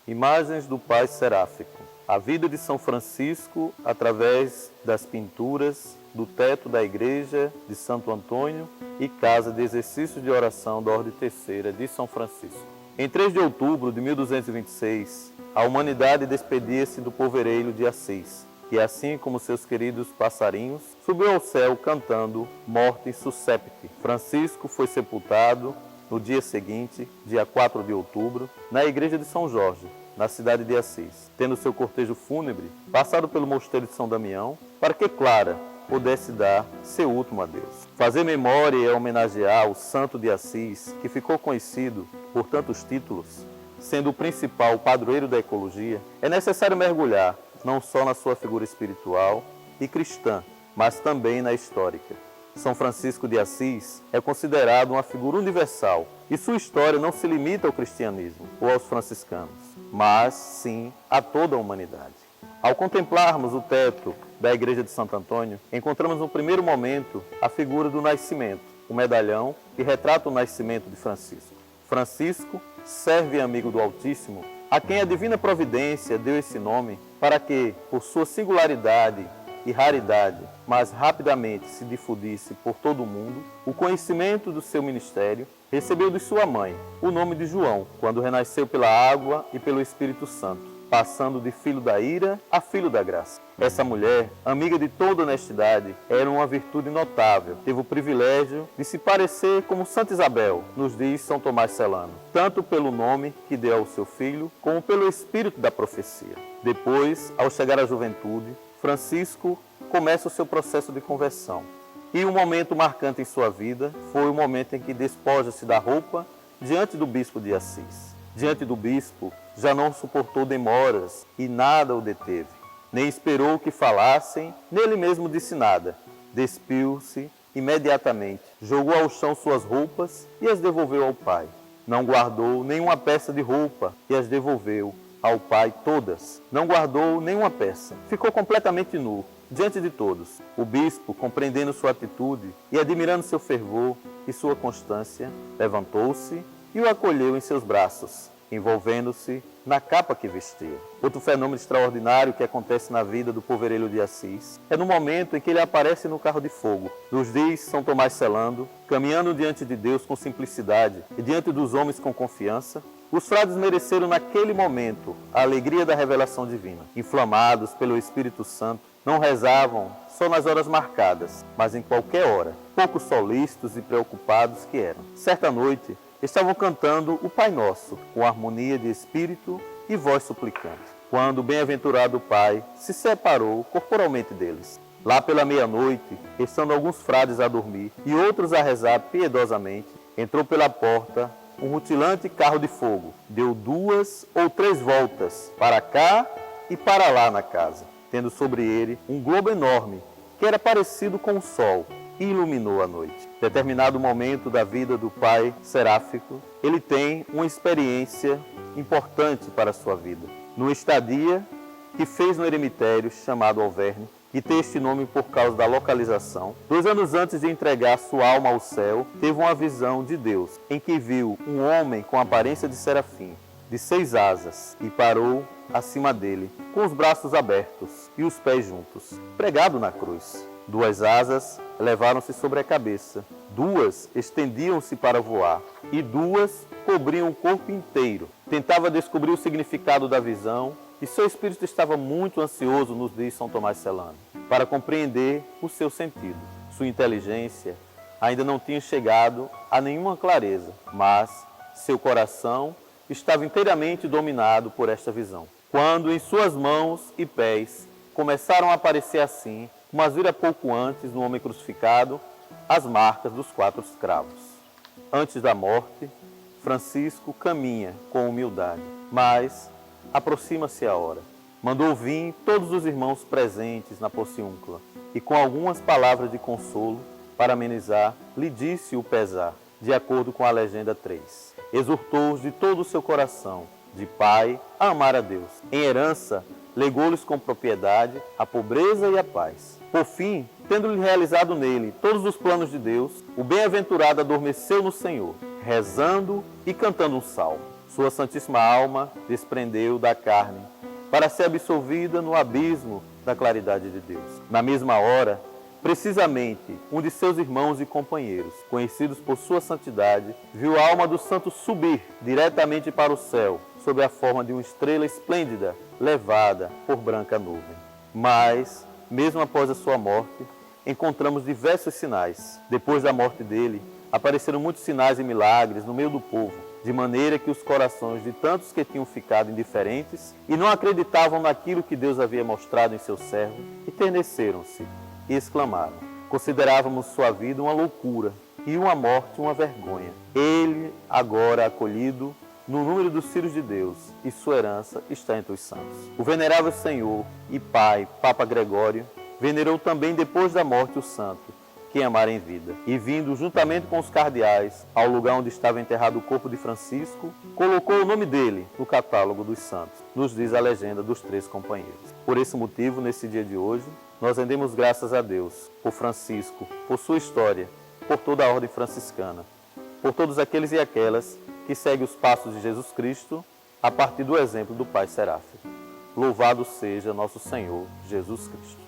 Imagens do Pai Seráfico. A vida de São Francisco através das pinturas do teto da igreja de Santo Antônio e casa de exercícios de oração da Ordem Terceira de São Francisco. Em 3 de outubro de 1226, a humanidade despedia-se do povereiro de Assis, que assim como seus queridos passarinhos, subiu ao céu cantando Morte Suscepite. Francisco foi sepultado no dia seguinte, dia 4 de outubro, na igreja de São Jorge, na cidade de Assis, tendo seu cortejo fúnebre passado pelo mosteiro de São Damião, para que Clara pudesse dar seu último adeus. Fazer memória e homenagear o santo de Assis, que ficou conhecido por tantos títulos, sendo o principal padroeiro da ecologia, é necessário mergulhar não só na sua figura espiritual e cristã, mas também na histórica. São Francisco de Assis é considerado uma figura universal e sua história não se limita ao cristianismo ou aos franciscanos, mas sim a toda a humanidade. Ao contemplarmos o teto da igreja de Santo Antônio, encontramos no primeiro momento a figura do nascimento, o medalhão que retrata o nascimento de Francisco. Francisco, servo e amigo do Altíssimo, a quem a divina providência deu esse nome para que, por sua singularidade e raridade, mas rapidamente se difundisse por todo o mundo, o conhecimento do seu ministério, recebeu de sua mãe o nome de João, quando renasceu pela água e pelo Espírito Santo, passando de filho da ira a filho da graça. Essa mulher, amiga de toda honestidade, era uma virtude notável. Teve o privilégio de se parecer como Santa Isabel, nos diz São Tomás Celano, tanto pelo nome que deu ao seu filho, como pelo espírito da profecia. Depois, ao chegar à juventude, Francisco começa o seu processo de conversão. E um momento marcante em sua vida foi o momento em que despoja-se da roupa diante do bispo de Assis. Diante do bispo, já não suportou demoras e nada o deteve. Nem esperou que falassem, nem ele mesmo disse nada. Despiu-se imediatamente, jogou ao chão suas roupas e as devolveu ao pai. Não guardou nenhuma peça de roupa e as devolveu ao pai todas. Não guardou nenhuma peça. Ficou completamente nu, diante de todos. O bispo, compreendendo sua atitude e admirando seu fervor e sua constância, levantou-se e o acolheu em seus braços, envolvendo-se na capa que vestia. Outro fenômeno extraordinário que acontece na vida do povereiro de Assis é no momento em que ele aparece no carro de fogo. Nos diz São Tomás Celano, caminhando diante de Deus com simplicidade e diante dos homens com confiança, os frades mereceram naquele momento a alegria da revelação divina. Inflamados pelo Espírito Santo, não rezavam só nas horas marcadas, mas em qualquer hora, pouco solícitos e preocupados que eram. Certa noite, estavam cantando o Pai Nosso, com harmonia de espírito e voz suplicante, quando o bem-aventurado Pai se separou corporalmente deles. Lá pela meia-noite, estando alguns frades a dormir e outros a rezar piedosamente, entrou pela porta um rutilante carro de fogo, deu 2 ou 3 voltas para cá e para lá na casa, tendo sobre ele um globo enorme, que era parecido com o sol, e iluminou a noite. Determinado momento da vida do pai seráfico, ele tem uma experiência importante para a sua vida. Numa estadia que fez no eremitério chamado Alverne, que tem este nome por causa da localização, 2 anos antes de entregar sua alma ao céu, teve uma visão de Deus, em que viu um homem com aparência de serafim, de 6 asas, e parou acima dele, com os braços abertos e os pés juntos, pregado na cruz. 2 asas elevaram-se sobre a cabeça, 2 estendiam-se para voar, e 2 cobriam o corpo inteiro. Tentava descobrir o significado da visão, e seu espírito estava muito ansioso, nos diz São Tomás Celano, para compreender o seu sentido. Sua inteligência ainda não tinha chegado a nenhuma clareza, mas seu coração estava inteiramente dominado por esta visão. Quando em suas mãos e pés começaram a aparecer assim, como as vira pouco antes no homem crucificado, as marcas dos 4 escravos. Antes da morte, Francisco caminha com humildade, mas aproxima-se a hora. Mandou vir todos os irmãos presentes na porciúncula e com algumas palavras de consolo para amenizar, lhe disse o pesar, de acordo com a legenda 3. Exortou-os de todo o seu coração, de pai, a amar a Deus. Em herança, legou-lhes com propriedade a pobreza e a paz. Por fim, tendo-lhe realizado nele todos os planos de Deus, o bem-aventurado adormeceu no Senhor, rezando e cantando um salmo. Sua santíssima alma desprendeu da carne para ser absolvida no abismo da claridade de Deus. Na mesma hora, precisamente, um de seus irmãos e companheiros, conhecidos por sua santidade, viu a alma do santo subir diretamente para o céu, sob a forma de uma estrela esplêndida, levada por branca nuvem. Mas, mesmo após a sua morte, encontramos diversos sinais. Depois da morte dele, apareceram muitos sinais e milagres no meio do povo, de maneira que os corações de tantos que tinham ficado indiferentes e não acreditavam naquilo que Deus havia mostrado em seu servo, enterneceram-se e exclamaram: considerávamos sua vida uma loucura e uma morte uma vergonha. Ele, agora acolhido no número dos filhos de Deus, e sua herança está entre os santos. O venerável Senhor e Pai, Papa Gregório, venerou também depois da morte o santo, que amara em vida. E vindo juntamente com os cardeais ao lugar onde estava enterrado o corpo de Francisco, colocou o nome dele no catálogo dos santos, nos diz a legenda dos 3 companheiros. Por esse motivo, nesse dia de hoje, nós rendemos graças a Deus por Francisco, por sua história, por toda a ordem franciscana, por todos aqueles e aquelas que seguem os passos de Jesus Cristo a partir do exemplo do Pai Seráfico. Louvado seja nosso Senhor Jesus Cristo.